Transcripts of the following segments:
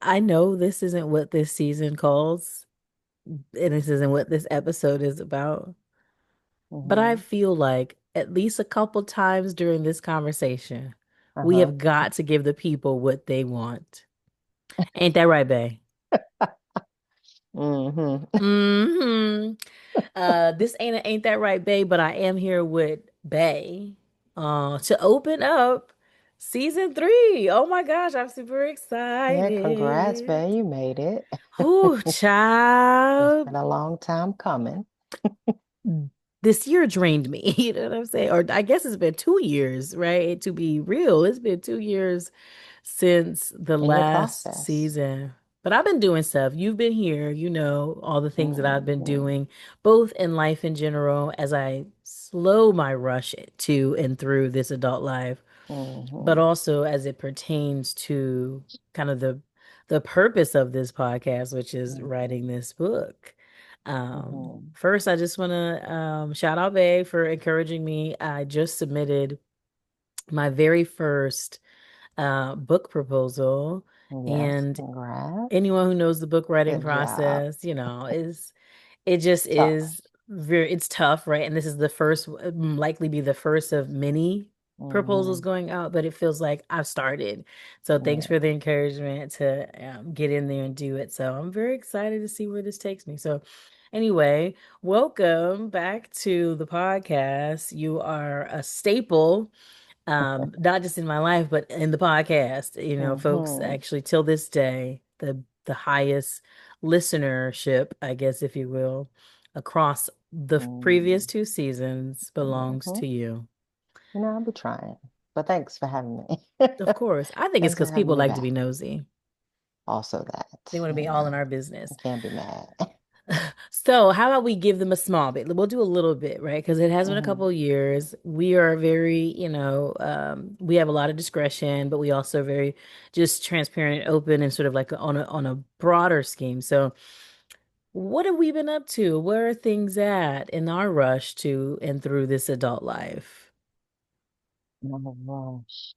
I know this isn't what this season calls, and this isn't what this episode is about, but I Hmm. feel like at least a couple times during this conversation, we Uh-huh. have got to give the people what they want. Ain't that right, Bay? Hmm. Hmm. This ain't that right, Bay, but I am here with Bay, to open up season 3. Oh my gosh, I'm super Yeah, congrats, excited. babe. You made it. Oh, It's child. been a long time coming. This year drained me. You know what I'm saying? Or I guess it's been 2 years, right? To be real, it's been 2 years since the In your last process. season. But I've been doing stuff. You've been here, all the things that I've been Hmm. doing, both in life in general, as I slow my rush to and through this adult life, but Hmm. also as it pertains to kind of the purpose of this podcast, which is Hmm. writing this book. Hmm. First, I just want to shout out Bay for encouraging me. I just submitted my very first book proposal, Yes, and congrats. anyone who knows the book writing Good job. process, is it just Tough. is very it's tough, right? And this is the first, likely be the first of many proposals Hmm. going out, but it feels like I've started. So thanks Yeah. for the encouragement to get in there and do it. So I'm very excited to see where this takes me. So anyway, welcome back to the podcast. You are a staple, not just in my life, but in the podcast. Folks Hmm. actually till this day, the highest listenership, I guess, if you will, across the previous Hmm. 2 seasons belongs Hmm. to you. I'll be trying. But thanks for having me. Of course. I think it's Thanks for because having people me like to be back. nosy. Also that, They want to be all in our I business. can't be mad. So, how about we give them a small bit? We'll do a little bit, right? Because it has been a couple Hmm. of years. We are very, we have a lot of discretion, but we also very just transparent and open and sort of like on a broader scheme. So, what have we been up to? Where are things at in our rush to and through this adult life? No rush.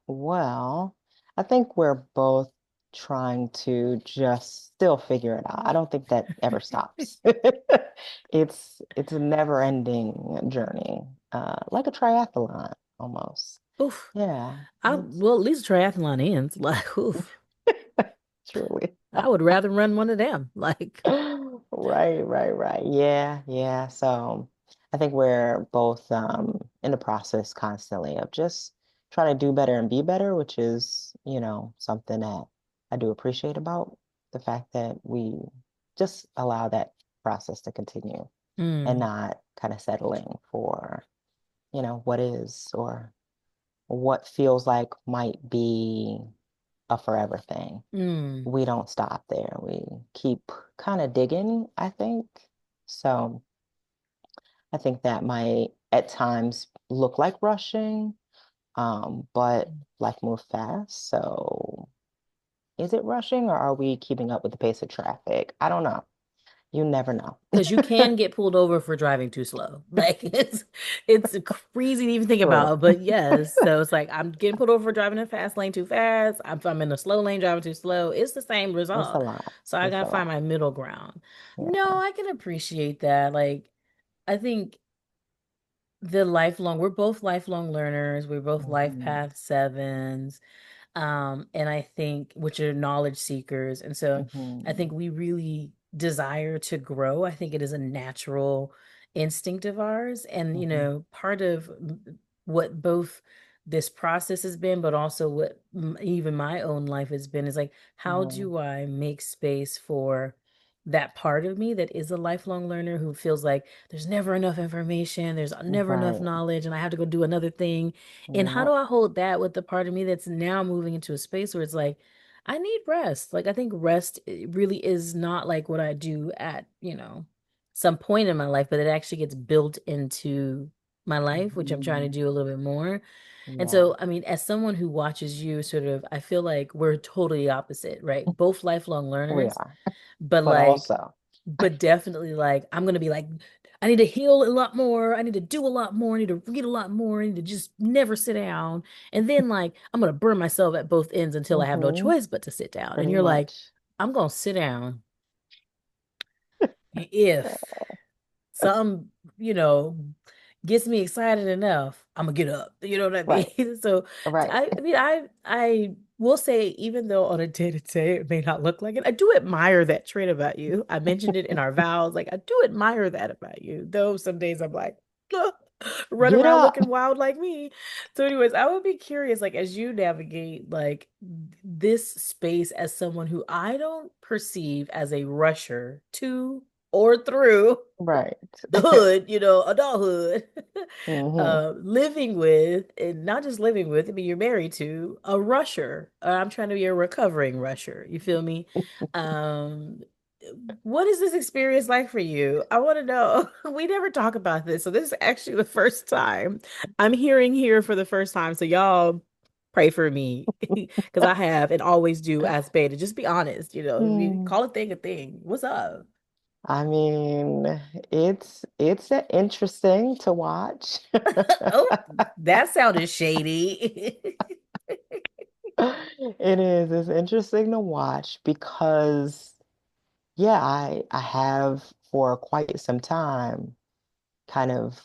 Well, I think we're both trying to just still figure it out. I don't think that ever stops. It's a never-ending journey, like a triathlon almost. Oof. Yeah, it's Well, at least triathlon ends. Like, oof. truly. I would rather run one of them. Like, Right, right, right. Yeah, yeah. So I think we're both in the process constantly of just trying to do better and be better, which is, something that I do appreciate about the fact that we just allow that process to continue and mm, not kind of settling for, what is or what feels like might be a forever thing. mm. We don't stop there. We keep kind of digging, I think. So I think that might at times look like rushing, but life moves fast. So is it rushing or are we keeping up with the pace of traffic? I don't know. You never know. Because you can get pulled over for driving too slow. Like it's crazy to even think True. about, but yes. So it's like I'm getting pulled over for driving in a fast lane too fast. If I'm in a slow lane driving too slow, it's the same It's a result. lot. So I It's gotta a find lot. my middle ground. No, Yeah. I can appreciate that. Like I think we're both lifelong learners. We're both life Hmm. path sevens. And I think which are knowledge seekers. And so I think Hmm. we really desire to grow. I think it is a natural instinct of ours. And, Hmm. part of what both this process has been, but also what even my own life has been is like, how Hmm. do I make space for that part of me that is a lifelong learner who feels like there's never enough information, there's never enough Right. knowledge, and I have to go do another thing. And how Yeah. do I hold that with the part of me that's now moving into a space where it's like, I need rest. Like, I think rest really is not like what I do at, some point in my life, but it actually gets built into my life, which I'm trying to Hmm. do a little bit more. And Yeah. so, I mean, as someone who watches you sort of, I feel like we're totally opposite, right? Both lifelong We learners, are. but But like, also, but definitely like, I'm gonna be like, I need to heal a lot more. I need to do a lot more. I need to read a lot more. I need to just never sit down. And then like I'm gonna burn myself at both ends until I have no Mm-hmm. choice but to sit down. And Pretty you're like, much. I'm gonna sit down if some, you know, gets me excited enough, I'm gonna get up. You know what I Right. mean? So Right. I will say, even though on a day to day it may not look like it, I do admire that trait about you. I mentioned it in our vows. Like I do admire that about you. Though some days I'm like, "Ugh," run Get around up. looking wild like me. So, anyways, I would be curious, like as you navigate like this space as someone who I don't perceive as a rusher to or through Right. the hood, adulthood, Hmm. living with, and not just living with, I mean, you're married to a rusher. I'm trying to be a recovering rusher. You feel me? Um, what is this experience like for you? I want to know. We never talk about this. So this is actually the first time I'm hearing here for the first time. So y'all pray for me because I have and always do ask Beta. Just be honest, Mm. call a thing a thing. What's up? I mean, it's interesting to watch. Oh, that sounded shady. It is. It's interesting to watch because yeah, I have for quite some time kind of,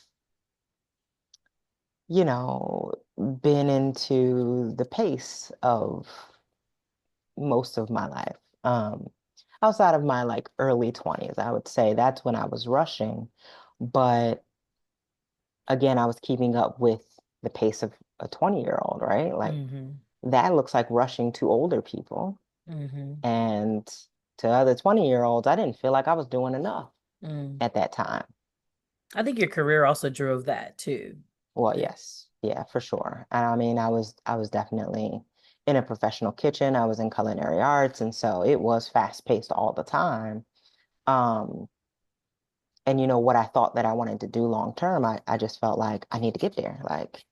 you know, been into the pace of most of my life. Outside of my like early 20s, I would say that's when I was rushing. But again, I was keeping up with the pace of a 20-year-old, right? Like Hmm. that looks like rushing to older people. Hmm. And to other 20-year-olds, I didn't feel like I was doing enough Mm. at that time. I think your career also drove that too. Well, Yeah. yes. Yeah, for sure. And I mean, I was definitely in a professional kitchen. I was in culinary arts, and so it was fast-paced all the time. Um, and what I thought that I wanted to do long term, I just felt like I need to get there. Like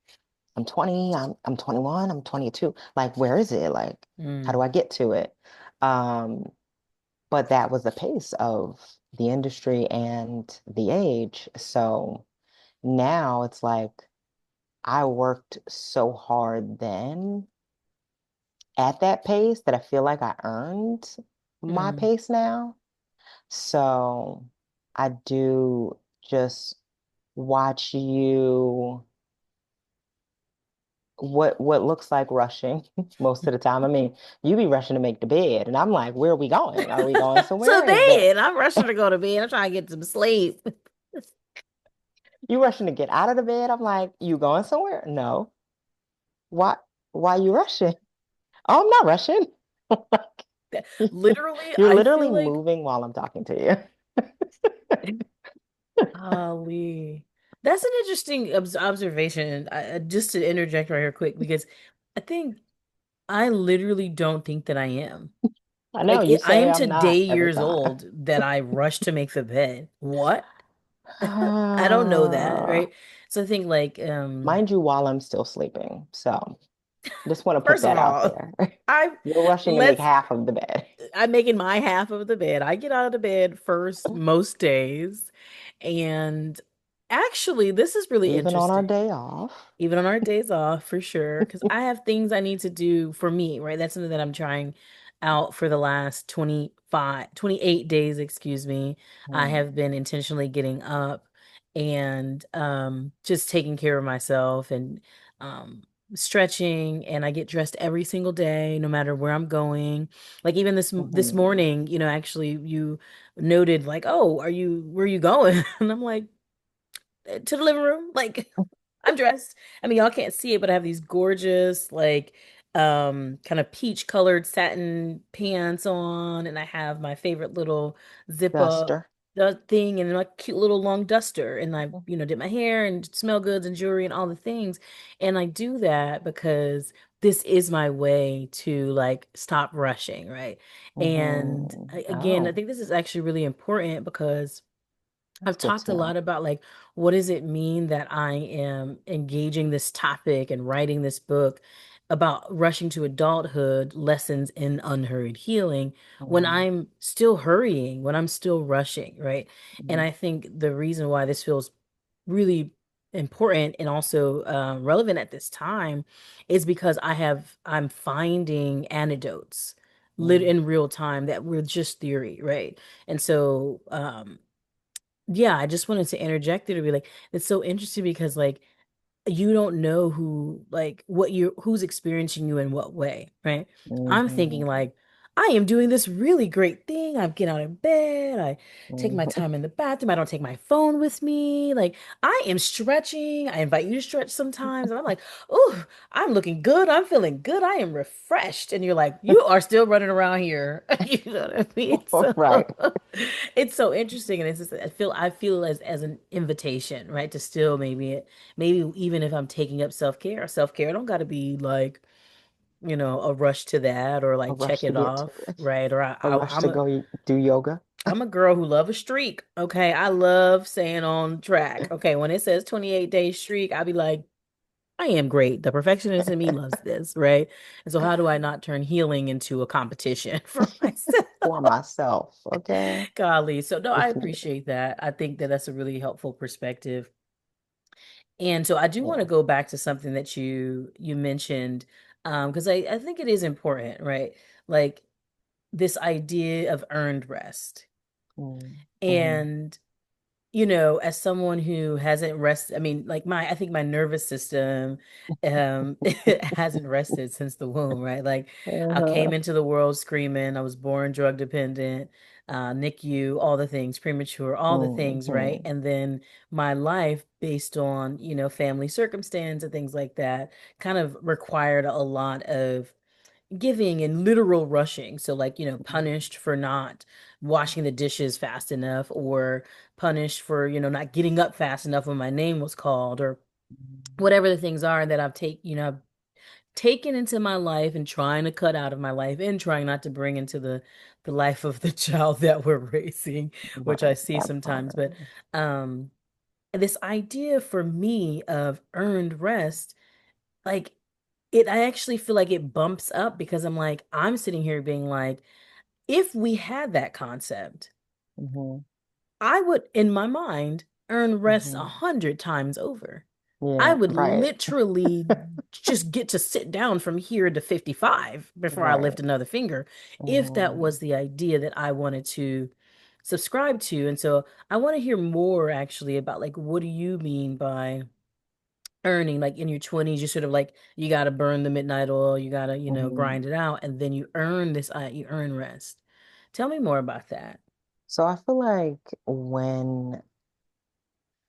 I'm 20, I'm 21, I'm 22. Like where is it? Like how do Mm. I get to it? Um, but that was the pace of the industry and the age. So now it's like I worked so hard then at that pace that I feel like I earned my Mm. pace now. So I do just watch you what looks like rushing most of the time. I mean, you be rushing to make the bed, and I'm like, where are we going? Are we going So somewhere? Is that bed. I'm rushing to go to bed. I'm trying to get some sleep. you rushing to get out of the bed? I'm like, you going somewhere? No. Why why you rushing? Oh, I'm not rushing. Literally, You're I literally feel like moving while I'm talking to you. Ali. That's an interesting observation. Just to interject right here quick, because I think I literally don't think that I am. I know Like you I say am I'm today not every years time. old that I rush to make the bed. What? I don't know that, right? So I think like Mind you, while I'm still sleeping. So just want to put first of that out all, there. I You're rushing to make let's half of the bed, I'm making my half of the bed. I get out of the bed first most days. And actually, this is really even on our interesting. day off. Even on our days off, for sure, because I have things I need to do for me, right? That's something that I'm trying out for the last 28 days, excuse me. I have Hmm. been intentionally getting up and just taking care of myself and um stretching, and I get dressed every single day no matter where I'm going. Like even this Hmm. morning, actually you noted like, "Oh, where are you going?" And I'm like, "To the living room." Like I'm dressed. I mean, y'all can't see it, but I have these gorgeous, like, kind of peach colored satin pants on, and I have my favorite little zip up Duster. thing and my cute little long duster. And I, did my hair and smell goods and jewelry and all the things. And I do that because this is my way to like stop rushing, right? And Hmm. again, I Oh, think this is actually really important because that's I've good talked to a lot know. about like what does it mean that I am engaging this topic and writing this book. about rushing to adulthood lessons in unhurried healing when Mm, I'm still hurrying, when I'm still rushing, right? And mm, I think the reason why this feels really important and also relevant at this time is because I'm finding antidotes lit mm, in real time that were just theory, right? And so yeah, I just wanted to interject there to be like, it's so interesting because like you don't know who like what you who's experiencing you in what way, right? I'm thinking mhm, like I am doing this really great thing. I'm getting out of bed. I take my mhm. time in the bathroom. I don't take my phone with me. Like I am stretching. I invite you to stretch sometimes. And I'm like, oh, I'm looking good. I'm feeling good. I am refreshed. And you're like, you are still running around here. You know what I mean? So Right. it's so interesting. And it's just I feel as an invitation, right? To still maybe even if I'm taking up self-care don't got to be like, a rush to that or A like check rush to it get to off, it. right? Or A rush to go do yoga. I'm a girl who love a streak. Okay. I love staying on track. Okay. When it says 28-day streak, I'll be like, I am great. The perfectionist in me loves this, right? And so how do I not turn healing into a competition for myself? For myself. Okay. Golly. So no, I If needed. appreciate that. I think that that's a really helpful perspective. And so I do want to Yeah. go back to something that you mentioned, because I think it is important, right? Like this idea of earned rest. Mm, mhm, And as someone who hasn't rested, I mean, like I think my nervous system hasn't rested since the womb, right? Like I uh-huh, came into the world screaming, I was born drug dependent, NICU, all the things, premature, all the things, right? mhm, And then my life based on, family circumstance and things like that kind of required a lot of giving and literal rushing. So like, punished for not washing the dishes fast enough or punished for, not getting up fast enough when my name was called or mhm, whatever the things are that I've taken into my life and trying to cut out of my life and trying not to bring into the life of the child that we're raising, which I right. see That sometimes. part. But um this idea for me of earned rest, like I actually feel like it bumps up because I'm sitting here being like, if we had that concept, Hmm. I would, in my mind, earn rest a Hmm. hundred times over. I Yeah, would right. literally just get to sit down from here to 55 before I lift Right. another finger, if that Hmm. was the idea that I wanted to subscribe to. And so I want to hear more actually about like, what do you mean by earning like in your 20s? You sort of like you got to burn the midnight oil, you got to Hmm. grind it out, and then you earn rest. Tell me more about that. So I feel like when,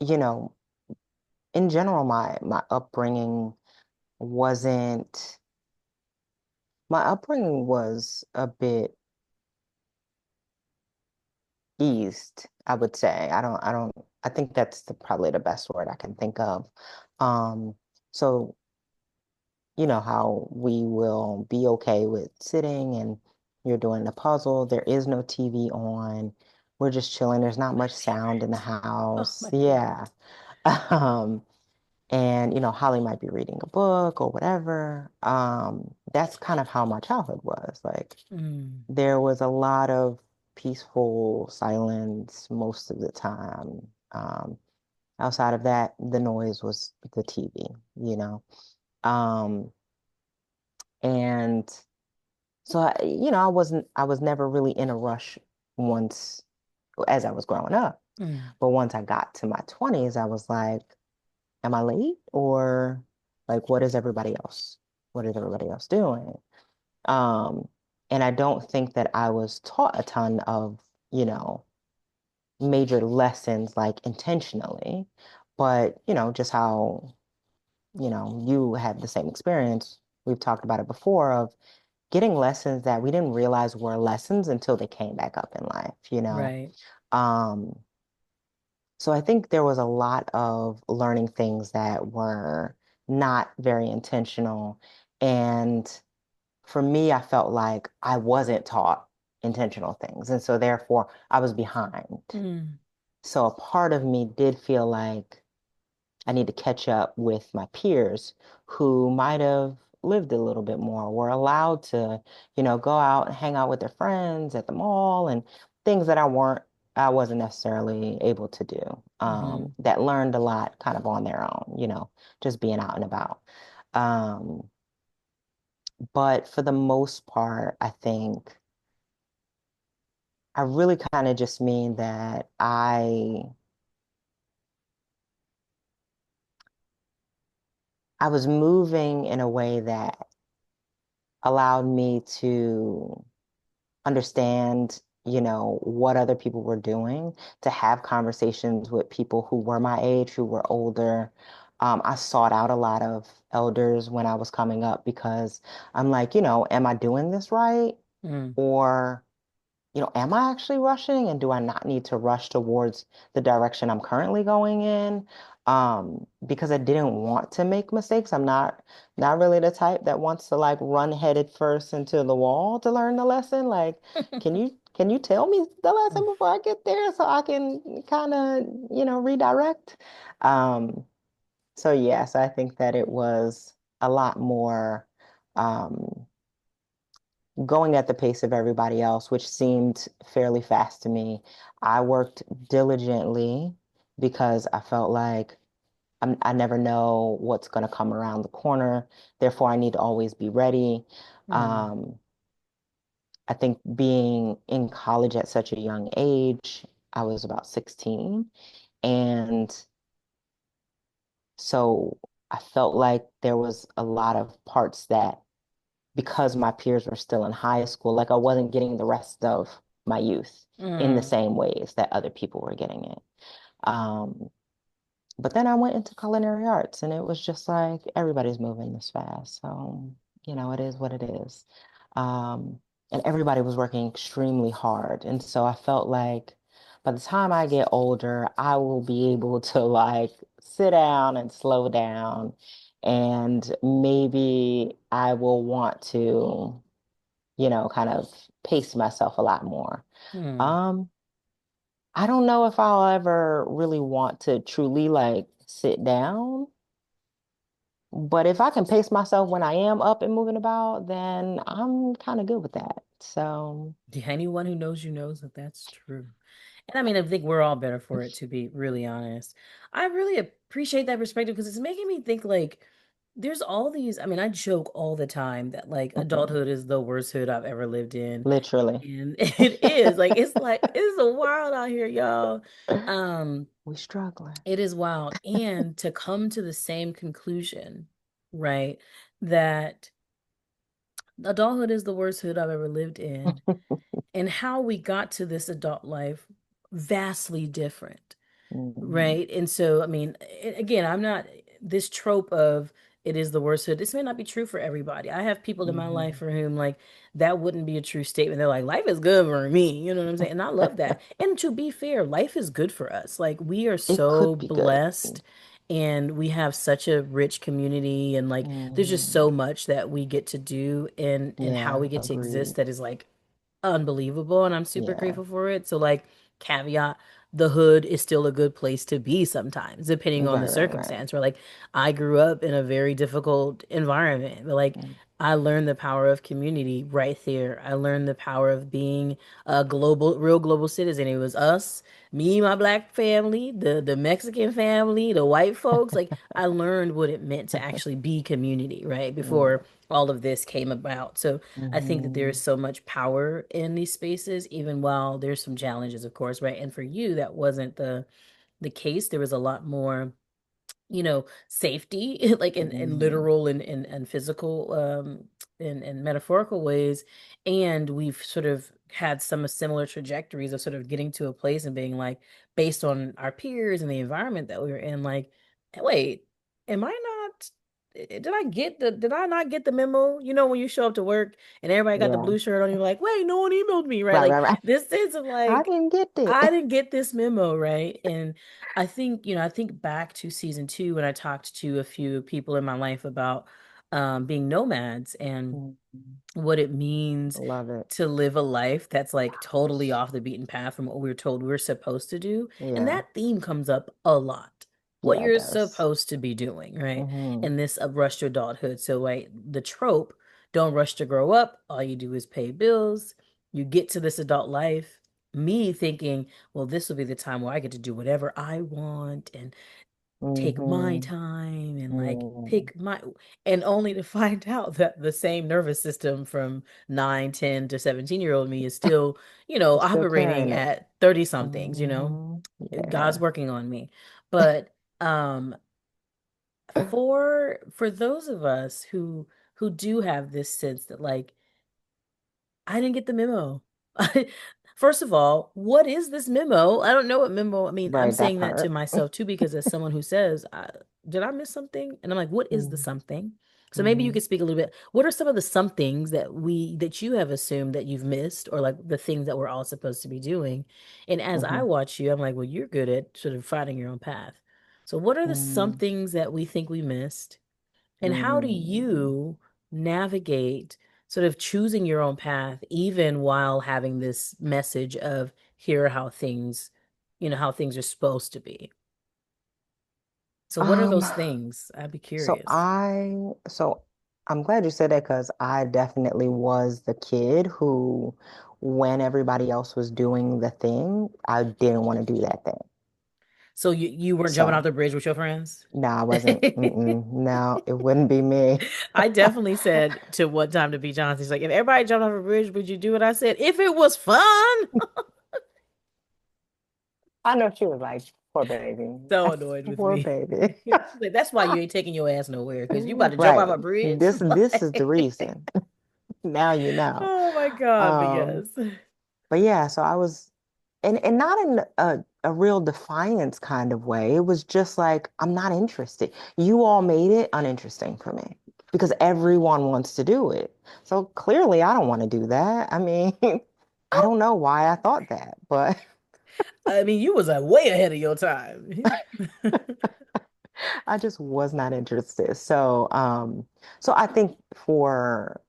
you know, in general, my upbringing wasn't, my upbringing was a bit eased, I would say. I think that's probably the best word I can think of. So you know how we will be okay with sitting and you're doing a puzzle. There is no TV on. We're just chilling. There's not My much sound in the favorite. Oh, house. my Yeah. favorite. Um, and Holly might be reading a book or whatever. That's kind of how my childhood was. Like Mm, there was a lot of peaceful silence most of the time. Outside of that, the noise was the TV, you know. Um, and So I was never really in a rush once as I was growing up. mm, But once I got to my 20s, I was like, am I late? Or like, what is everybody else doing? Um, and I don't think that I was taught a ton of, you know, major lessons like intentionally, but just how, you had the same experience. We've talked about it before of getting lessons that we didn't realize were lessons until they came back up in life. right. Um, so I think there was a lot of learning things that were not very intentional. And for me, I felt like I wasn't taught intentional things. And so therefore I was behind. Mm, So a part of me did feel like I need to catch up with my peers who might have lived a little bit more, were allowed to, go out and hang out with their friends at the mall and things that I wasn't necessarily able to do. Hmm. That learned a lot kind of on their own, just being out and about. Um, but for the most part, I think I really kind of just mean that I was moving in a way that allowed me to understand, what other people were doing, to have conversations with people who were my age, who were older. I sought out a lot of elders when I was coming up because I'm like, am I doing this right? Mm. Or am I actually rushing and do I not need to rush towards the direction I'm currently going in? Because I didn't want to make mistakes. I'm not really the type that wants to like run headed first into the wall to learn the lesson. Like, can you tell me the lesson before I get there so I can kind of, redirect? Um, so yes, I think that it was a lot more going at the pace of everybody else, which seemed fairly fast to me. I worked diligently because I felt like I never know what's going to come around the corner. Therefore, I need to always be ready. Mm. Um, I think being in college at such a young age, I was about 16. And so I felt like there was a lot of parts that because my peers were still in high school, like I wasn't getting the rest of my youth in the Mm. same ways that other people were getting it. Um, but then I went into culinary arts and it was just like everybody's moving this fast. So, it is what it is. Um, and everybody was working extremely hard. And so I felt like by the time I get older, I will be able to like sit down and slow down. And maybe I will want to, kind of pace myself a lot more. Mm. Um, I don't know if I'll ever really want to truly like sit down, but if I can pace myself when I am up and moving about, then I'm kind of good with that. So, Yeah, anyone who knows you knows that that's true. And I mean, I think we're all better for it, to be really honest. I really appreciate that perspective because it's making me think like there's all these. I mean, I joke all the time that like mhm, adulthood is the worst hood I've ever lived in. literally. And it is like it's a wild out here, y'all. Um, We struggling. it is wild. And to come to the same conclusion, right, that adulthood is the worst hood I've ever lived in, and how we got to this adult life vastly different. Mhm, Right. And so, I mean, again, I'm not this trope of it is the worst hood. This may not be true for everybody. I have people in my life mhm. for whom, like, that wouldn't be a true statement. They're like, life is good for me. You know what I'm saying? And I love that. And to be fair, life is good for us. Like, we are It so could be good. blessed and we have such a rich community. And, like, there's just so Mhm. much that we get to do and how we Yeah, get to exist agreed. that is, like, unbelievable, and I'm super Yeah, grateful for it. So like caveat, the hood is still a good place to be sometimes, depending on the right. circumstance. Where like I grew up in a very difficult environment, but like Mm. I learned the power of community right there. I learned the power of being a global, real global citizen. It was us, me, my black family, the Mexican family, the white folks. Like I learned what it meant to actually be community, right? Yeah. Before all of this came about. So I think that there is Hmm. so much power in these spaces, even while there's some challenges, of course, right? And for you, that wasn't the case. There was a lot more, safety, like in Hmm. literal and physical and metaphorical ways. And we've sort of had some similar trajectories of sort of getting to a place and being like, based on our peers and the environment that we were in, like, wait, am I not? Did I not get the memo? You know, when you show up to work and everybody got the Yeah. blue shirt on, you're like, wait, no one emailed me, right? Right, Like right, right. this sense of I like, didn't get I it. didn't get this memo, right? And I think, I think back to season two when I talked to a few people in my life about being nomads and Mhm. what it means Love it. to live a life that's like totally off the beaten path from what we were told we were supposed to do. And Yeah. that theme comes up a lot. what Yeah, it you're does. supposed to be doing, right? Hmm. In this rush to adulthood. So, like the trope, don't rush to grow up. All you do is pay bills. You get to this adult life. Me thinking, well, this will be the time where I get to do whatever I want and take my Hmm. time and like Mm. pick my, and only to find out that the same nervous system from 9, 10 to 17-year-old me is still, It's still operating carrying it. at 30 somethings. Hmm. God's Yeah. working on me. But um for those of us who do have this sense that like I didn't get the memo. First of all, what is this memo? I don't know what memo. I mean, I'm Right, that saying that to part. myself too because as someone who says, "Did I miss something?" And I'm like, "What is the something?" So maybe you Mm-hmm. could speak a little bit. What are some of the somethings that you have assumed that you've missed, or like the things that we're all supposed to be doing? And as I Hmm. watch you, I'm like, "Well, you're good at sort of finding your own path." So what are the some Mm. things that we think we missed? And how do Mm. you navigate sort of choosing your own path, even while having this message of here are how things, how things are supposed to be? So what are Um, those things? I'd be so curious. so I'm glad you said that because I definitely was the kid who, when everybody else was doing the thing, I didn't want to do that thing. So you weren't jumping off So the bridge with your friends? no, I wasn't. No, it wouldn't be me. I definitely said to What Time to Be Johnson, he's like, if everybody jumped off a bridge, would you do it? I said, if it was fun. I know she was like, poor baby. So annoyed with Poor me. baby. She's like, that's why you ain't taking your ass nowhere, because you about to jump off Right. a bridge. This is the reason. Now you know. Oh my God, but Um, yes. but yeah, so I was, and not in a real defiance kind of way. It was just like, I'm not interested. You all made it uninteresting for me because everyone wants to do it. So clearly I don't want to do that. I mean, I don't know why I thought that, but I mean, you was way ahead of your time. I just was not interested. So I think for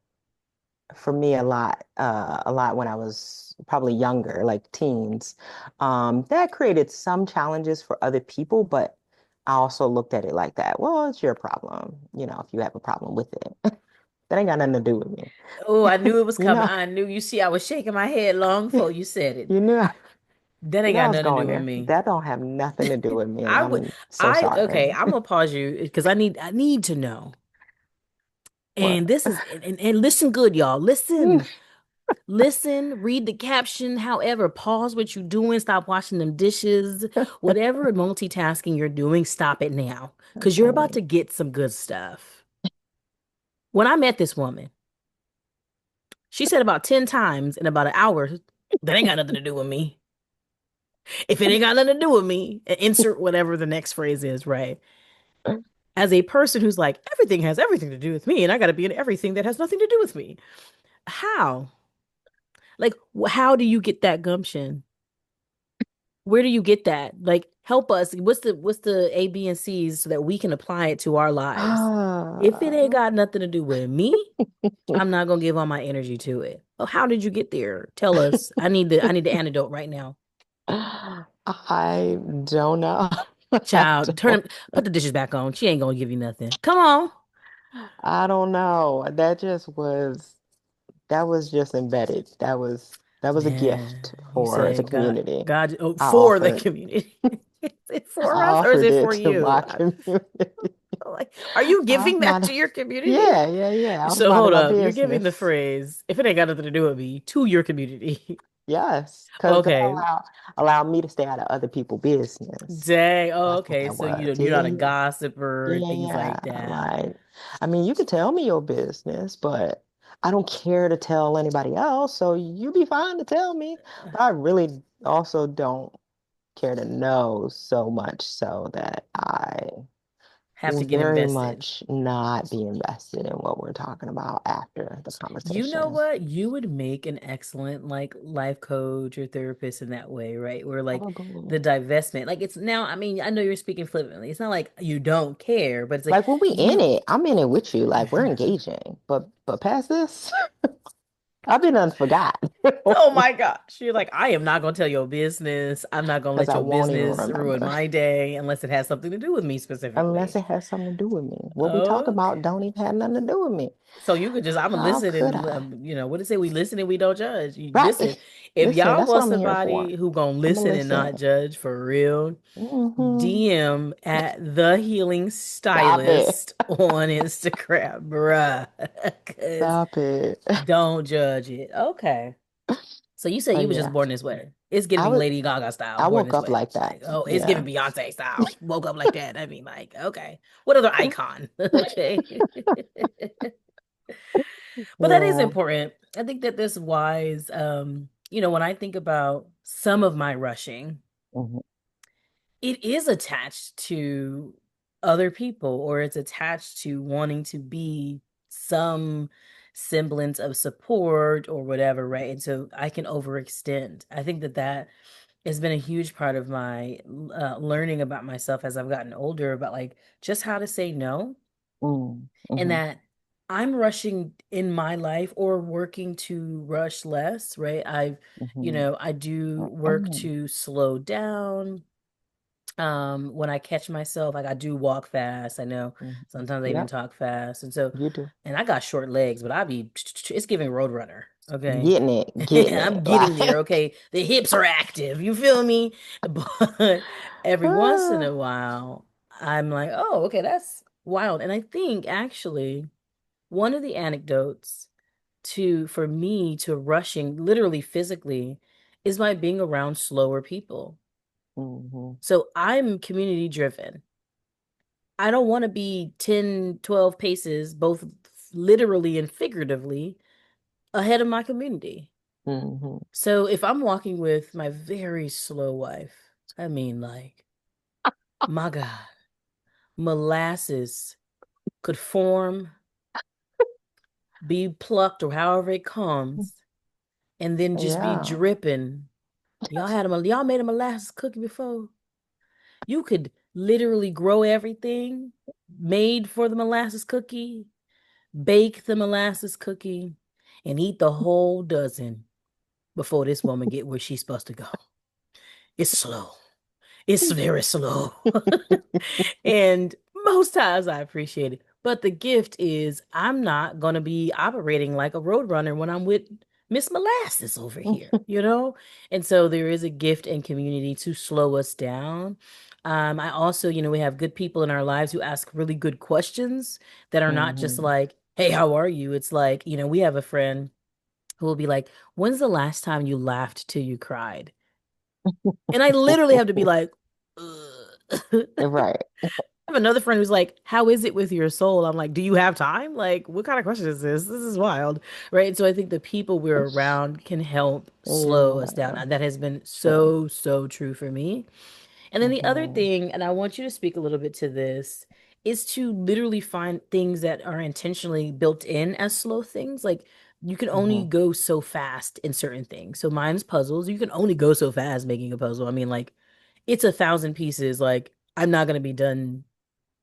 me a lot when I was probably younger, like teens, that created some challenges for other people, but I also looked at it like that. Well, it's your problem, if you have a problem with it. That ain't got nothing to do with me. Oh, I knew it was You coming. know, I knew. You see, I was shaking my head long before you said it. you knew, That you ain't know I got was nothing to going do with there. me. That don't have nothing to do with me, and I would, I'm so sorry. okay, I'm gonna pause you because I need to know. What? And this is, and listen good, y'all. Listen, read the caption. However, pause what you're doing. Stop washing them dishes. Whatever multitasking you're doing, stop it now because you're about to Okay. get some good stuff. When I met this woman, she said about 10 times in about an hour, that ain't got nothing to do with me. If it ain't got nothing to do with me, insert whatever the next phrase is, right? As a person who's like, everything has everything to do with me, and I got to be in everything that has nothing to do with me. How? Like, how do you get that gumption? Where do you get that? Like, help us. What's the A, B, and C's so that we can apply it to our lives? If it ain't Ah. got nothing to do with me, I'm not gonna give all my energy to it. Oh, how did you get there? Tell us. I need the antidote right now. I don't know. I Child, don't. put the dishes back on. She ain't gonna give you nothing. Come on. I don't know. That was just embedded. That was a gift Man, you for the said community. God, oh, I for the offered community. Is it I for us or is offered it it for to you? my community. Like, are you I was giving that minding, to your community? yeah, yeah, yeah. I was So minding hold my up, you're giving the business. phrase, if it ain't got nothing to do with me, to your community. Yes, because that Okay. allowed me to stay out of other people's business. Dang. Oh, That's what okay. that So was. you're not a Yeah. gossiper and things Yeah, like that. like, I mean, you could tell me your business, but I don't care to tell anybody else, so you be fine to tell me. But I really also don't care to know so much so that I Have will to get very invested. much not be invested in what we're talking about after the You know conversation. what? You would make an excellent like life coach or therapist in that way, right? Where like Probably. the divestment, like it's now, I mean, I know you're speaking flippantly. It's not like you don't care, but it's like Like when we in you it, I'm in it with you. Like we're engaging. But past this, I've been unforgot Oh my gosh. You're like, I am not going to tell your business. I'm not going to because let I your won't even business ruin remember my day unless it has something to do with me unless specifically. it has something to do with me. What we talk Okay. about don't even have nothing to do with me. So you could just, I'm gonna How listen could and, I? what do they say? We listen and we don't judge. You listen. Right. If Listen, y'all that's what want I'm here for. somebody who gonna I'm gonna listen and listen. not judge for real, Hmm. DM at the healing Stop it. stylist on Instagram, bruh. Cause Stop it. don't judge it. Okay. So you said But you was just yeah, born this way. It's I giving was Lady Gaga style, I born woke this up way. like that. Like, oh, it's Yeah. giving Beyonce style. Woke up like that. I mean, like, okay. What other icon? Okay. But that is Yeah. important. I think that this wise, when I think about some of my rushing, Hmm. it is attached to other people or it's attached to wanting to be some semblance of support or whatever, right? And so I can overextend. I think that that has been a huge part of my learning about myself as I've gotten older about like just how to say no Mm. and Hmm. that I'm rushing in my life or working to rush less, right? Hmm. I do work Mm. to slow down. When I catch myself, like I do walk fast. I know Hmm. sometimes I even Yep, talk fast. And so, you do. and I got short legs, but it's giving Roadrunner. Okay. Getting it. I'm getting there. Like, Okay. The hips are active. You feel me? But every once in a while, I'm like, oh, okay, that's wild. And I think actually, one of the anecdotes for me to rushing literally physically is by being around slower people. hmm. So I'm community driven. I don't want to be 10, 12 paces, both literally and figuratively, ahead of my community. Hmm. So if I'm walking with my very slow wife, I mean, like, my God, molasses could form, be plucked, or however it comes, and then just be Yeah. dripping. Y'all made a molasses cookie before? You could literally grow everything made for the molasses cookie, bake the molasses cookie, and eat the whole dozen before this woman get where she's supposed to go. It's slow. It's very slow. And most times I appreciate it. But the gift is I'm not going to be operating like a roadrunner when I'm with Miss Molasses over here, you know? And so there is a gift and community to slow us down. I also, we have good people in our lives who ask really good questions that are not just Hmm. like, hey, how are you? It's like, we have a friend who will be like, when's the last time you laughed till you cried? And I literally have to be like, ugh. Right. I have another friend who's like, how is it with your soul? I'm like, do you have time? Like, what kind of question is this? This is wild. Right. So I think the people we're around can help slow us down. Yeah. And that has been True. so, so true for me. And then the other Hmm. thing, and I want you to speak a little bit to this, is to literally find things that are intentionally built in as slow things. Like you can only Hmm. go so fast in certain things. So mine's puzzles. You can only go so fast making a puzzle. I mean, like it's 1,000 pieces. Like I'm not gonna be done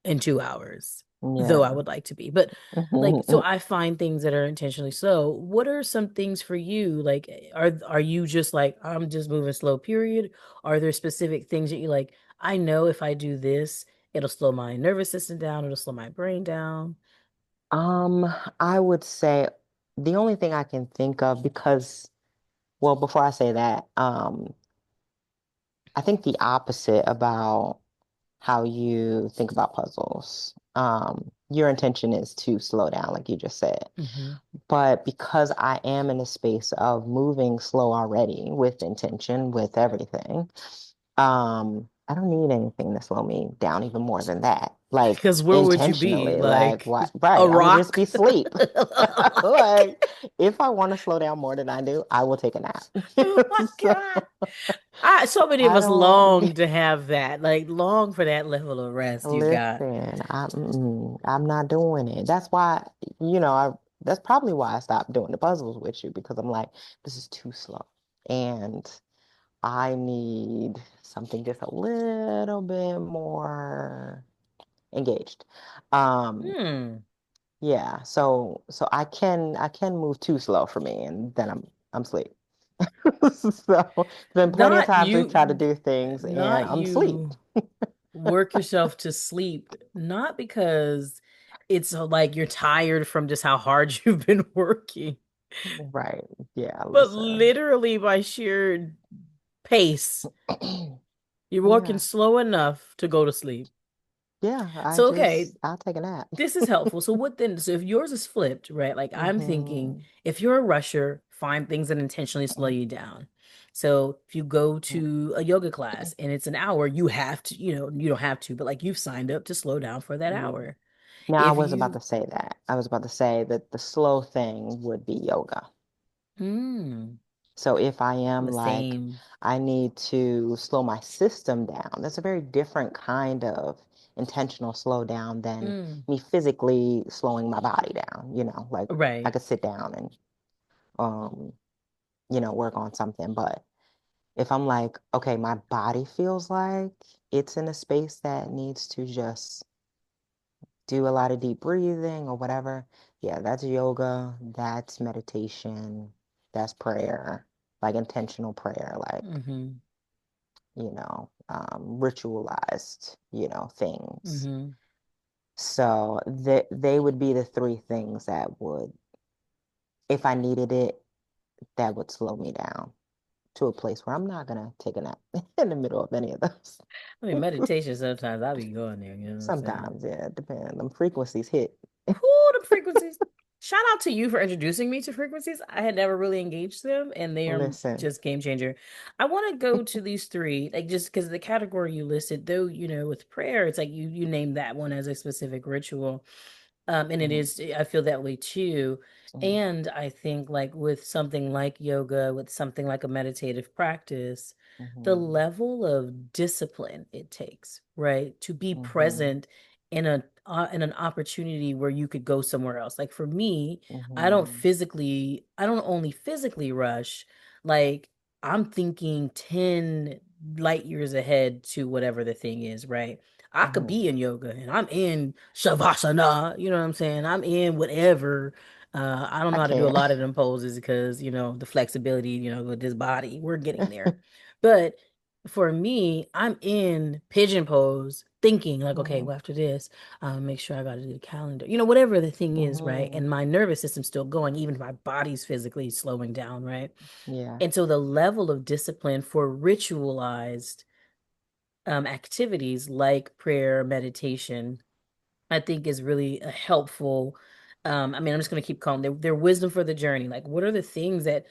in 2 hours, though I Yeah. would like to be. But like, so I find things that are intentionally slow. What are some things for you? Like, are you just like, I'm just moving slow, period? Are there specific things that you like, I know if I do this, it'll slow my nervous system down, it'll slow my brain down? Um, I would say the only thing I can think of because, well, before I say that, I think the opposite about how you think about puzzles. Your intention is to slow down, like you just said. Hmm. But because I am in a space of moving slow already with intention, with everything, I don't need anything to slow me down even more than that. Like Because where would you be? intentionally, like Like what? a Right. I would just rock? be asleep. Like, Like if I want to slow down more than I do, I will take a nap. oh my So God. So many of I us don't long need, to have that, like long for that level of rest you got. listen, I'm not doing it. That's why, that's probably why I stopped doing the puzzles with you because I'm like, this is too slow. And I need something just a little bit more engaged. Um, Hmm. Yeah, so I can move too slow for me, and then I'm asleep. So there's been plenty of Not times we've tried to you, do things and not I'm asleep. you work yourself to sleep, not because it's like you're tired from just how hard you've been working, Right. Yeah, but listen. literally by sheer pace. You're walking Yeah. slow enough to go to sleep. Yeah, So, okay, I'll take a nap. this is helpful. So, what then? So, if yours is flipped, right? Like, I'm thinking Hmm. if you're a rusher, find things that intentionally slow you down. So, if you go to a yoga class and it's an hour, you have to, you don't have to, but like you've signed up to slow down for that Yeah. hour. Now, I If was about you, to say that. I was about to say that the slow thing would be yoga. mm, So if I am the like, same, I need to slow my system down, that's a very different kind of intentional slow down than mm, me physically slowing my body down. Like I right. could sit down and, um, work on something. But if I'm like, okay, my body feels like it's in a space that needs to just do a lot of deep breathing or whatever, yeah, that's yoga, that's meditation, that's prayer, like intentional prayer, like, Mm-hmm. ritualized, things. Mm-hmm. So they would be the three things that would, if I needed it, that would slow me down to a place where I'm not gonna take a nap in the middle of any of those. I mean, meditation sometimes I'll be going there, you know what I'm saying? Sometimes, yeah, it depends. Them frequencies hit. Who the frequencies? Shout out to you for introducing me to frequencies. I had never really engaged them, and they are Listen. just game changer. I want to go to these three, like just because the category you listed, though, with prayer, it's like you named that one as a specific ritual. And it Mhm, is, I feel that way too. mhm, And I think like with something like yoga, with something like a meditative practice, the mhm, level of discipline it takes, right? To be mhm, present in an opportunity where you could go somewhere else. Like for me, mhm, I don't only physically rush, like I'm thinking 10 light years ahead to whatever the thing is, right? I could mhm. be in yoga and I'm in Shavasana, you know what I'm saying? I'm in whatever. I don't I know how to do a can't. lot of them poses because, the flexibility, with this body, we're getting there. But for me, I'm in pigeon pose thinking like, okay, Mhm, well, after this, make sure I got to do the calendar, whatever the thing is, right? mhm. And my nervous system's still going, even if my body's physically slowing down, right? Yeah. And so the level of discipline for ritualized activities like prayer, meditation, I think is really a helpful. I mean, I'm just going to keep calling their wisdom for the journey. Like, what are the things that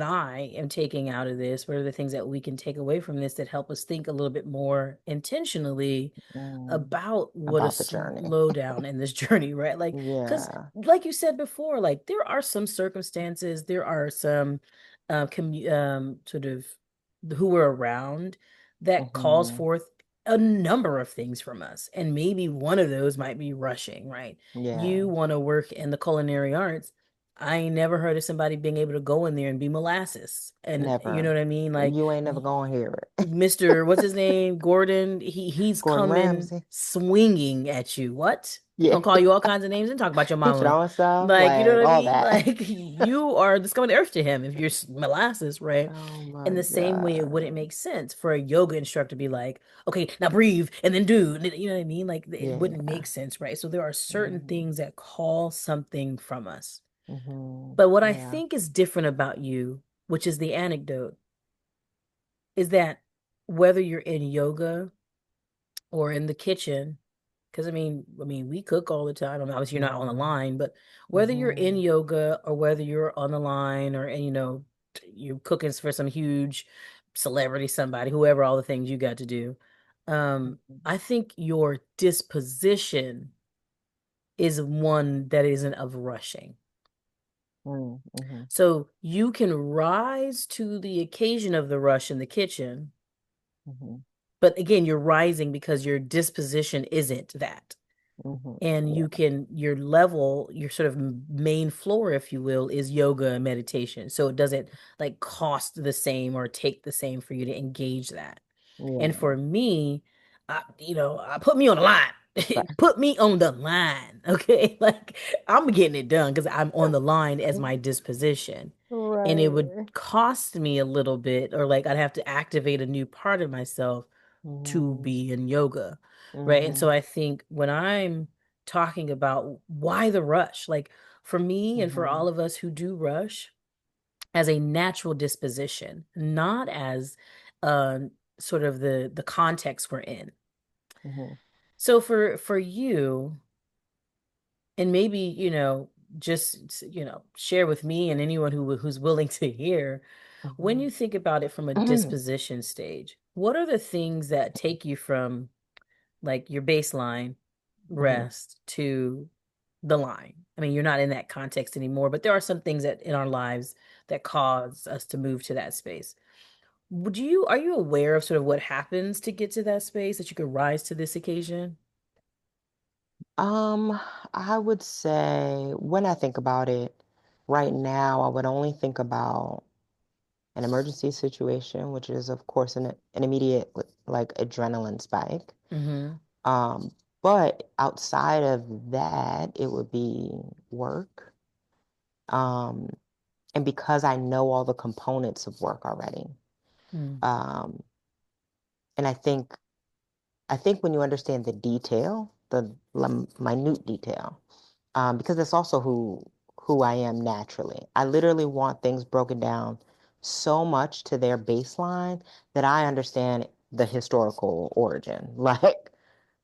I am taking out of this? What are the things that we can take away from this that help us think a little bit more intentionally Mm. about what a About the journey. slowdown in this journey, right? Like, because Yeah. like you said before, like there are some circumstances, there are some sort of who we're around that calls Hmm. forth a number of things from us. And maybe one of those might be rushing, right? Yeah. You want to work in the culinary arts. I ain't never heard of somebody being able to go in there and be molasses. And you know Never. what I mean? Like You ain't never gonna hear it. Mr. What's his name? Gordon, he's Gordon coming Ramsay. swinging at you. What? Yeah. Gonna call you all kinds of names and talk about your He mama. throwing stuff, Like, you know like what I all mean? that. Like you are the scum of the earth to him if you're molasses, right? Oh In my the same way, it wouldn't God. make sense for a yoga instructor to be like, okay, now breathe and then do. You know what I mean? Like it wouldn't Yeah. make sense, right? So there are certain Hmm. things that call something from us. Hmm. But what I Yeah. think is different about you, which is the anecdote, is that whether you're in yoga or in the kitchen, because I mean, we cook all the time. I mean, obviously you're not on the Yeah. line, but whether you're in Hmm. yoga or whether you're on the line or and you're cooking for some huge celebrity, somebody, whoever, all the things you got to do. I think your disposition is one that isn't of rushing. Mm-hmm. So you can rise to the occasion of the rush in the kitchen, Hmm. but again, you're rising because your disposition isn't that. Hmm. And Yeah. your level, your sort of main floor, if you will, is yoga and meditation. So it doesn't like cost the same or take the same for you to engage that. And Yeah. for me, I put me on the line. Right. Put me on the line, okay? Like I'm getting it done because I'm on the line as my disposition. And it would Right. cost me a little bit, or like I'd have to activate a new part of myself to Mm-hmm. be in yoga, right? And so Mm-hmm. I think when I'm talking about why the rush, like for me and for Mm-hmm. all of us who do rush as a natural disposition, not as uh, sort of the context we're in. Mm-hmm. So for you, and maybe, just, share with me and anyone who's willing to hear, when you think about it from a Mm-hmm. disposition stage, what are the things that take you from like your baseline Mm-hmm. rest to the line? I mean, you're not in that context anymore, but there are some things that in our lives that cause us to move to that space. Are you aware of sort of what happens to get to that space that you could rise to this occasion? Um, I would say when I think about it right now, I would only think about an emergency situation, which is of course an immediate like adrenaline spike. Mm-hmm. Um, but outside of that, it would be work. Um, and because I know all the components of work already. Um, and I think when you understand the detail, the minute detail, because it's also who I am naturally. I literally want things broken down so much to their baseline that I understand the historical origin. Like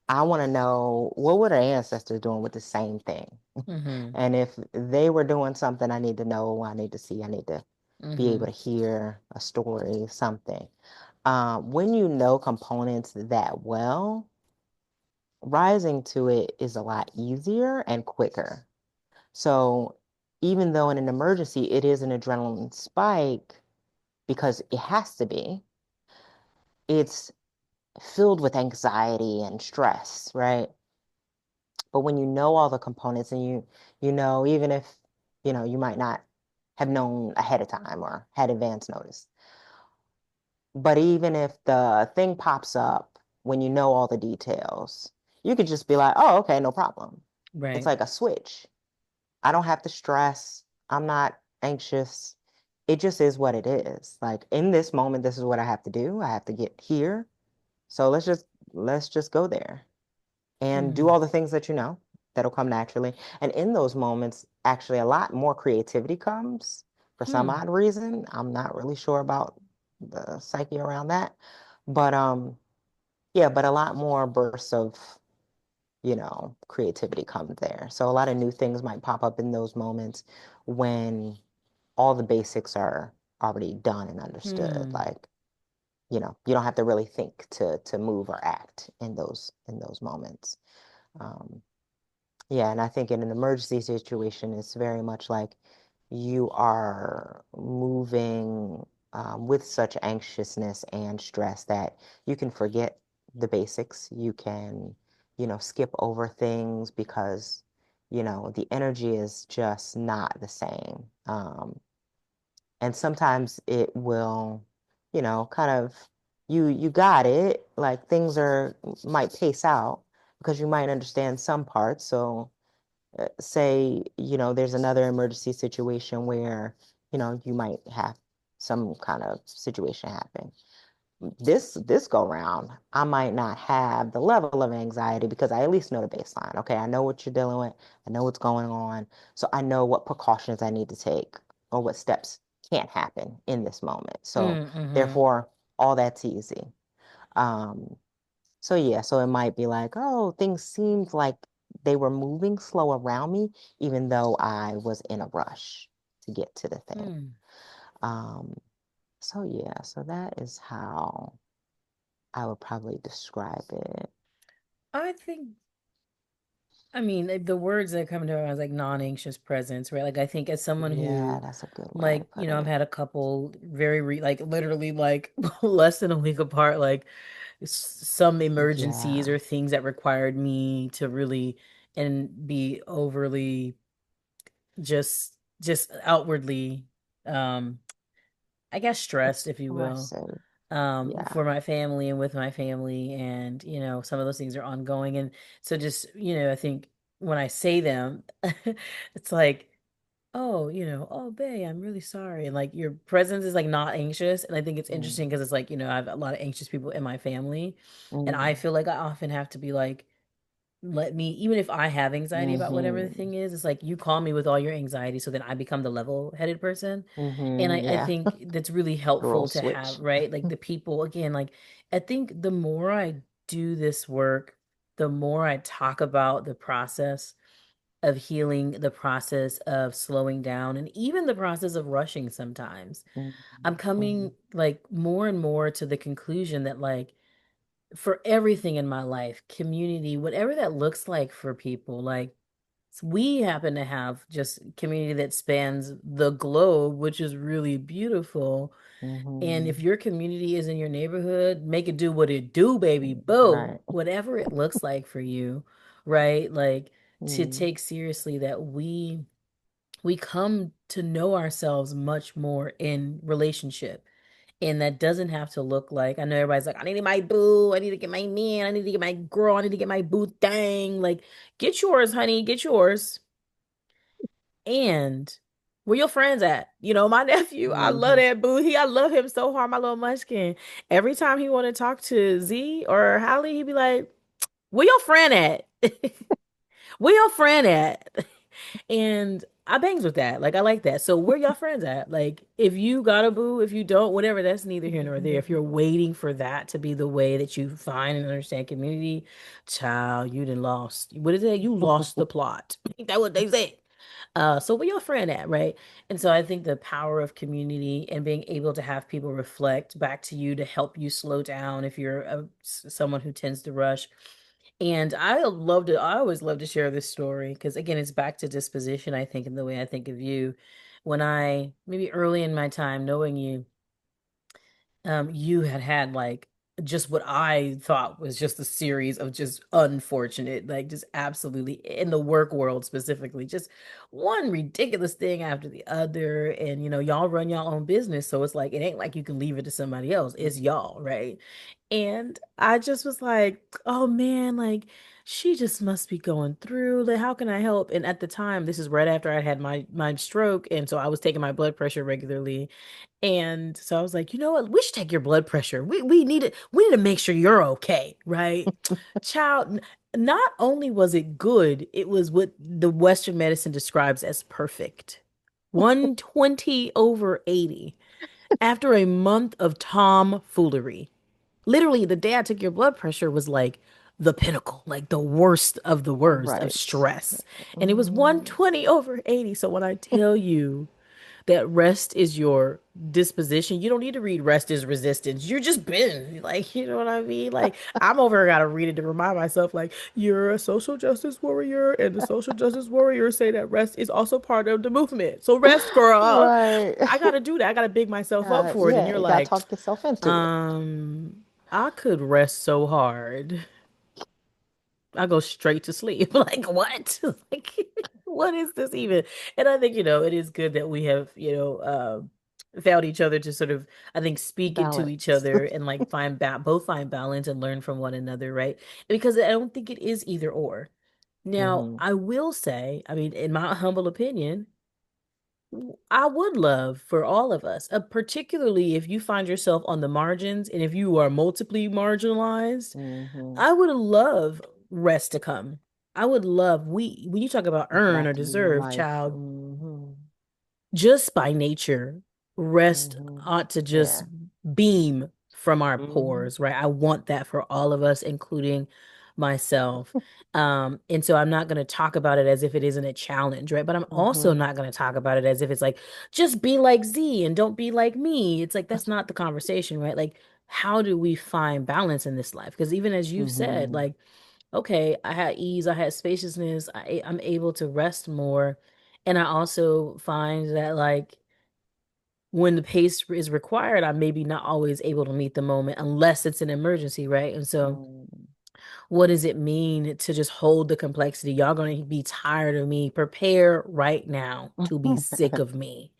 I want to know what were our ancestors doing with the same thing. Mm-hmm. And if they were doing something, I need to know, I need to see, I need to be able Mm-hmm. to hear a story, something. When you know components that well, rising to it is a lot easier and quicker. So even though in an emergency it is an adrenaline spike because it has to be, it's filled with anxiety and stress, right? But when you know all the components and you know even if you might not have known ahead of time or had advance notice, but even if the thing pops up when you know all the details, you could just be like, "Oh, okay, no problem." It's Right. like a switch. I don't have to stress. I'm not anxious. It just is what it is. Like in this moment, this is what I have to do. I have to get here. So let's just go there and do Mm. all the things that you know that'll come naturally. And in those moments, actually a lot more creativity comes for some Hmm. odd reason. I'm not really sure about the psyche around that. But yeah, but a lot more bursts of creativity comes there. So a lot of new things might pop up in those moments when all the basics are already done and understood. Hmm. Like, you don't have to really think to move or act in those moments. Um, yeah, and I think in an emergency situation, it's very much like you are moving with such anxiousness and stress that you can forget the basics. You can, skip over things because, the energy is just not the same. And sometimes it will, kind of you got it, like things might pace out because you might understand some parts. So say, there's another emergency situation where, you might have some kind of situation happen. This go round, I might not have the level of anxiety because I at least know the baseline. Okay, I know what you're dealing with. I know what's going on. So I know what precautions I need to take or what steps can't happen in this moment. So Mm-hmm. therefore, all that's easy. Um, so yeah, so it might be like, oh, things seemed like they were moving slow around me, even though I was in a rush to get to the thing. Hmm. Um, so yeah, so that is how I would probably describe it. I think, I mean, the words that come to mind is like non-anxious presence, right? Like I think as someone Yeah, who, that's a good way to like, put I've it. had a couple like literally like less than a week apart, like some emergencies Yeah, or things that required me to really and be overly just outwardly, um, I guess stressed, if you will. aggressive. Yeah. for my family and with my family. And, some of those things are ongoing. And so just, I think when I say them, it's like, oh, oh, babe, I'm really sorry. And like your presence is like not anxious. And I think it's Mm, interesting because it's like, I have a lot of anxious people in my family. And I mm, feel like I often have to be like, let me, even if I have anxiety about whatever the mm-hmm, thing is, it's like you call me with all your anxiety. So then I become the level-headed person. And I, mm-hmm, I yeah. think that's really Role helpful to have, switch. right? Like the people, again, like I think the more I do this work, the more I talk about the process of healing, the process of slowing down, and even the process of rushing sometimes. I'm Mm-hmm, coming like more and more to the conclusion that like for everything in my life, community, whatever that looks like for people, like we happen to have just community that spans the globe, which is really beautiful. And mm-hmm, if your community is in your neighborhood, make it do what it do, baby. Boo. right. Whatever it looks like for you, right? Like to Mm, take seriously that we come to know ourselves much more in relationship. And that doesn't have to look like, I know everybody's like, I need my boo, I need to get my man, I need to get my girl, I need to get my boo thing. Like, get yours, honey, get yours. And where your friends at? My nephew, I love mm-hmm. that boo. I love him so hard, my little munchkin. Every time he want to talk to Z or Hallie, he'd be like, where your friend at? Where your friend at? And I bangs with that. Like I like that. So where y'all friends at? Like if you got a boo, if you don't, whatever, that's neither here nor there. If you're waiting for that to be the way that you find and understand community, child, you done lost. What is it? You lost the plot. Ain't that what they said? So where your friend at, right? And so I think the power of community and being able to have people reflect back to you to help you slow down if you're someone who tends to rush. And I always love to share this story because again, it's back to disposition, I think, in the way I think of you. When I, maybe early in my time knowing you, you had like just what I thought was just a series of just unfortunate, like just absolutely in the work world specifically, just one ridiculous thing after the other. And y'all run y'all own business, so it's like it ain't like you can leave it to somebody else. It's y'all, right? And I just was like, oh man, like she just must be going through. Like, how can I help? And at the time, this is right after I had my stroke, and so I was taking my blood pressure regularly. And so I was like, you know what? We should take your blood pressure. We need it. We need to make sure you're okay, right? Child, not only was it good, it was what the Western medicine describes as perfect. 120 over 80 after a month of tomfoolery. Literally, the day I took your blood pressure was like the pinnacle, like the worst of the worst of Right. stress. And it was Mm-hmm. 120 over 80. So when I tell you that rest is your disposition. You don't need to read rest is resistance. You're just been like, you know what I mean? Like I'm over here gotta read it to remind myself, like, you're a social justice warrior, and the social justice warriors say that rest is also part of the movement. So rest, girl. Right. I gotta do that. I gotta big myself up for it. And Yeah, you're you gotta like, talk yourself into it. um, I could rest so hard. I go straight to sleep. Like, what? Like, what is this even? And I think, it is good that we have, found each other to sort of, I think, speak into each Balance. other and like both find balance and learn from one another, right? Because I don't think it is either or. Now, Hmm. I will say, I mean, in my humble opinion, I would love for all of us, particularly if you find yourself on the margins and if you are multiply marginalized, Hmm. I would love rest to come. I would love when you talk about For earn that or to be your deserve, life. child, Hmm. just by nature, rest Hmm. ought to just Yeah. beam from our Hmm. pores, right? I want that for all of us, including myself. And so I'm not going to talk about it as if it isn't a challenge, right? But I'm also Hmm. not going to talk about it as if it's like, just be like Z and don't be like me. It's like, that's not the conversation, right? Like, how do we find balance in this life? Because even as you've said, Hmm. like, okay, I had ease, I had spaciousness, I'm able to rest more. And I also find that, like, when the pace is required, I'm maybe not always able to meet the moment unless it's an emergency, right? And so, Hmm. what does it mean to just hold the complexity? Y'all gonna be tired of me. Prepare right now to be sick of me.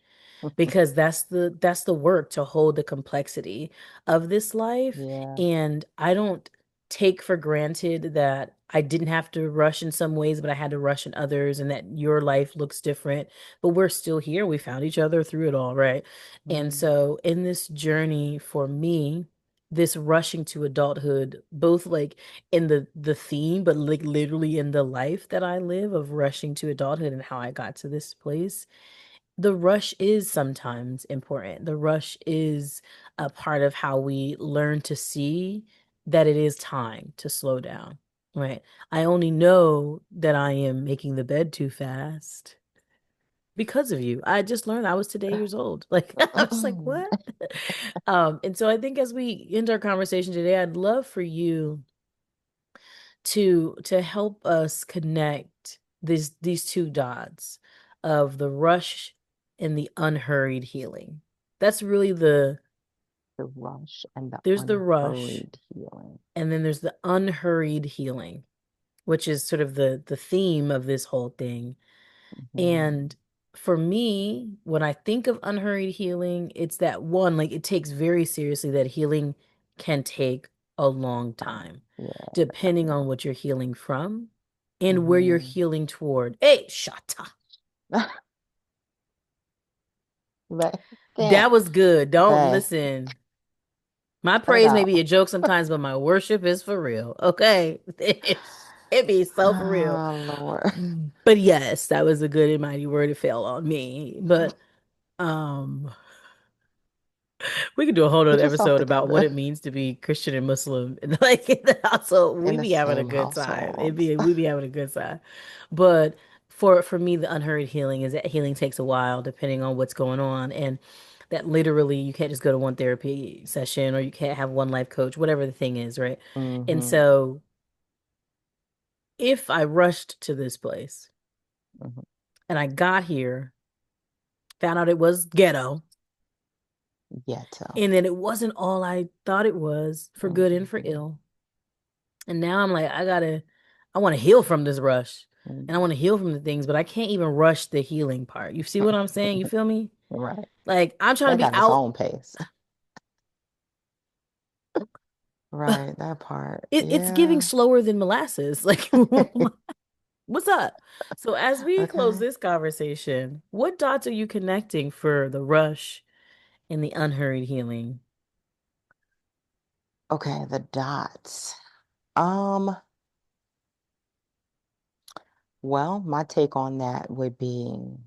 because that's the work to hold the complexity of this life. Yeah. And I don't take for granted that I didn't have to rush in some ways, but I had to rush in others, and that your life looks different. But we're still here. We found each other through it all, right? And Mm. so in this journey for me, this rushing to adulthood, both like in the theme, but like literally in the life that I live of rushing to adulthood and how I got to this place, the rush is sometimes important. The rush is a part of how we learn to see that it is time to slow down, right? I only know that I am making the bed too fast because of you. I just learned I was today years old. Like I was like, what? And so I think as we end our conversation today, I'd love for you to help us connect these two dots of the rush and the unhurried healing. That's really The rush and the there's the rush, unhurried healing. and then there's the unhurried healing, which is sort of the theme of this whole thing. Mhm. And for me, when I think of unhurried healing, it's that one, like it takes very seriously that healing can take a long time, Yeah. depending on what you're healing from and where you're Hmm. healing toward. Hey, Shata. But That was thanks. good. Don't Hey, listen. My cut it praise may be out. a joke sometimes, but my worship is for real. Okay. It be so for real. Oh, Lord. But yes, that was a good and mighty word. It fell on me. But um we could do a whole Get other yourself episode about what together it means to be Christian and Muslim. And like in the household, in we the be having a same good time. It'd household. be we be having a good time. But for me, the unhurried healing is that healing takes a while depending on what's going on. And that literally you can't just go to one therapy session or you can't have one life coach, whatever the thing is, right? And Hmm. so if I rushed to this place Hmm. and I got here, found out it was ghetto, Ghetto. and then it wasn't all I thought it was for good and for Hmm. ill. And now I'm like, I want to heal from this rush and I Hmm. want to heal from the things, but I can't even rush the healing part. You see what I'm saying? You feel me? Right. Like I'm trying to That be got its out. own pace. Right, that part. It's giving Yeah. slower than molasses. Like, what's up? So as we close Okay. this conversation, what dots are you connecting for the rush and the unhurried healing? Okay, the dots. Um, well, my take on that would be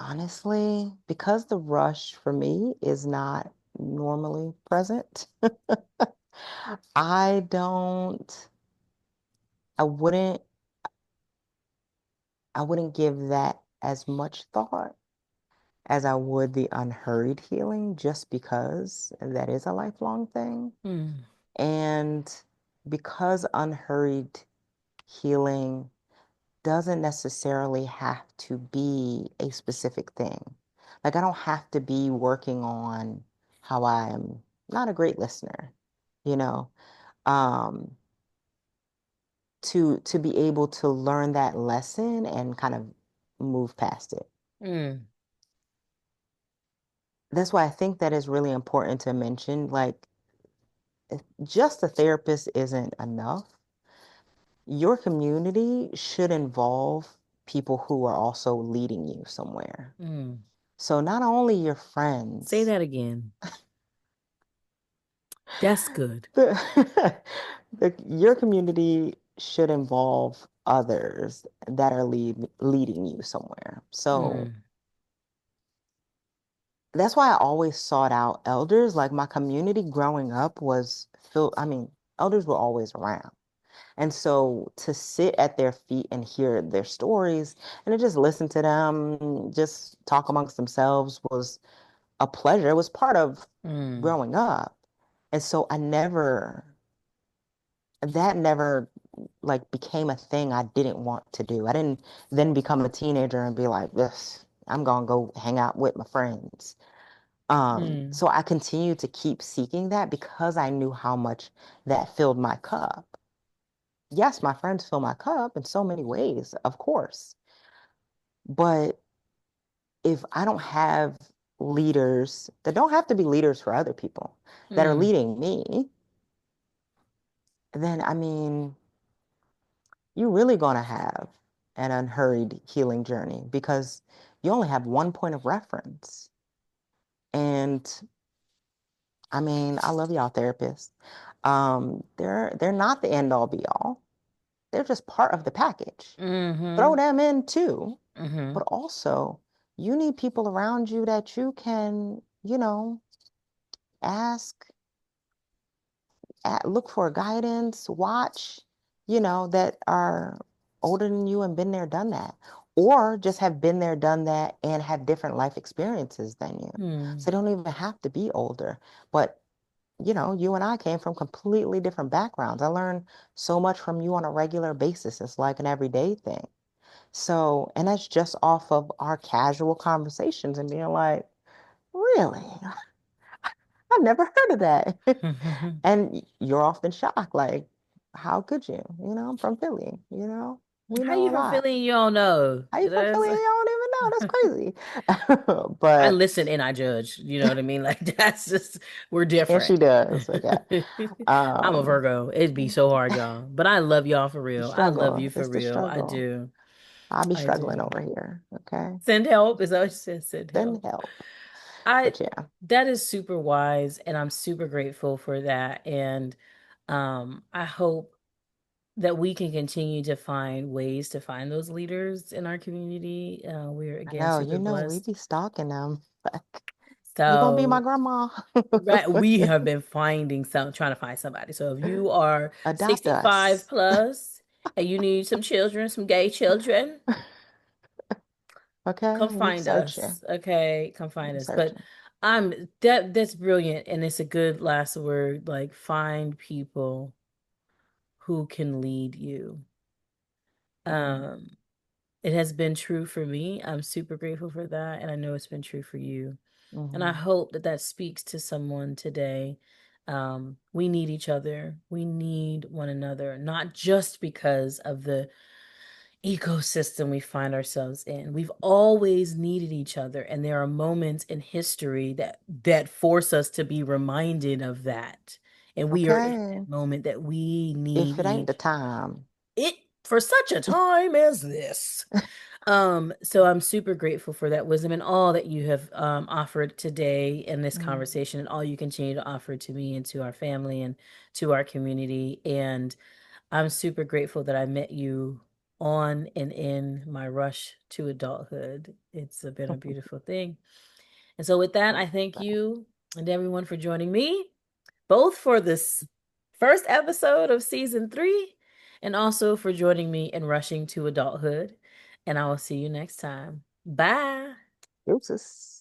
honestly, because the rush for me is not normally present, I don't, I wouldn't, I wouldn't give that as much thought as I would the unhurried healing, just because that is a lifelong thing. Hmm. And because unhurried healing doesn't necessarily have to be a specific thing. Like, I don't have to be working on how I'm not a great listener, you know, um, to be able to learn that lesson and kind of move past it. Hmm. That's why I think that is really important to mention. Like, just a therapist isn't enough. Your community should involve people who are also leading you somewhere. Hmm. So not only your Say friends, that again. That's good. the, your community should involve others that are leading you somewhere. So Hmm. that's why I always sought out elders. Like, my community growing up was filled, I mean, elders were always around. And so to sit at their feet and hear their stories and to just listen to them, just talk amongst themselves was a pleasure. It was part of Hmm. growing up. And so that never like became a thing I didn't want to do. I didn't then become a teenager and be like, this, I'm gonna go hang out with my friends. Hmm. So I continued to keep seeking that because I knew how much that filled my cup. yes, my friends fill my cup in so many ways, of course. But if I don't have leaders that don't have to be leaders for other people that are Mm, leading me, then I mean, you're really going to have an unhurried healing journey because you only have one point of reference. And I mean, I love y'all therapists. They're not the end all be all. They're just part of the package. Throw mm-hmm, them in too. mm-hmm, But also, you need people around you that you can, ask, look for guidance, watch, that are older than you and been there, done that, or just have been there, done that, and have different life experiences than you. mm, So they don't even have to be older. But, you and I came from completely different backgrounds. I learned so much from you on a regular basis. It's like an everyday thing. So, and that's just off of our casual conversations and being like, really? I've never heard of that. mm-hmm. And you're often shocked, like, how could you? I'm from Philly, we How know you a from lot. Philly and you don't know? How you You from know, Philly? it's- You don't even know. That's crazy. I But, listen and I judge. You know what I mean? Like that's just we're and different. she does. Okay. I'm a Um, Virgo. It'd be so hard, y'all. But I love y'all for the real. I love struggle. you for It's the real. I struggle. do. I'll be I struggling do. over here. Okay. Send help is that what you said? Send Then help. help. I But yeah, that is super wise and I'm super grateful for that. And I hope that we can continue to find ways to find those leaders in our community. We're I again know, super we blessed. be stalking them. Like, you gonna be my So grandma. right, we have been finding some trying to find somebody. So if you are Adopt 65 us. plus and you need some children, some gay children, Okay, come we find searching. us. Okay, come find We us. But searching. that's brilliant and it's a good last word. Like find people who can lead you. Mhm. Um, it has been true for me. I'm super grateful for that, and I know it's been true for you. And I Mhm. hope that that speaks to someone today. We need each other. We need one another, not just because of the ecosystem we find ourselves in. We've always needed each other, and there are moments in history that force us to be reminded of that. And we are in Okay. that moment that we need If it ain't the each time. it for such a time as this. So I'm super grateful for that wisdom and all that you have offered today in this Mhm. conversation and all you continue to offer to me and to our family and to our community. And I'm super grateful that I met you on and in my rush to adulthood. It's been a beautiful thing. And so with that, I thank you and everyone for joining me, both for this first episode of season 3 and also for joining me in rushing to adulthood. And I will see you next time. Bye. Deuces.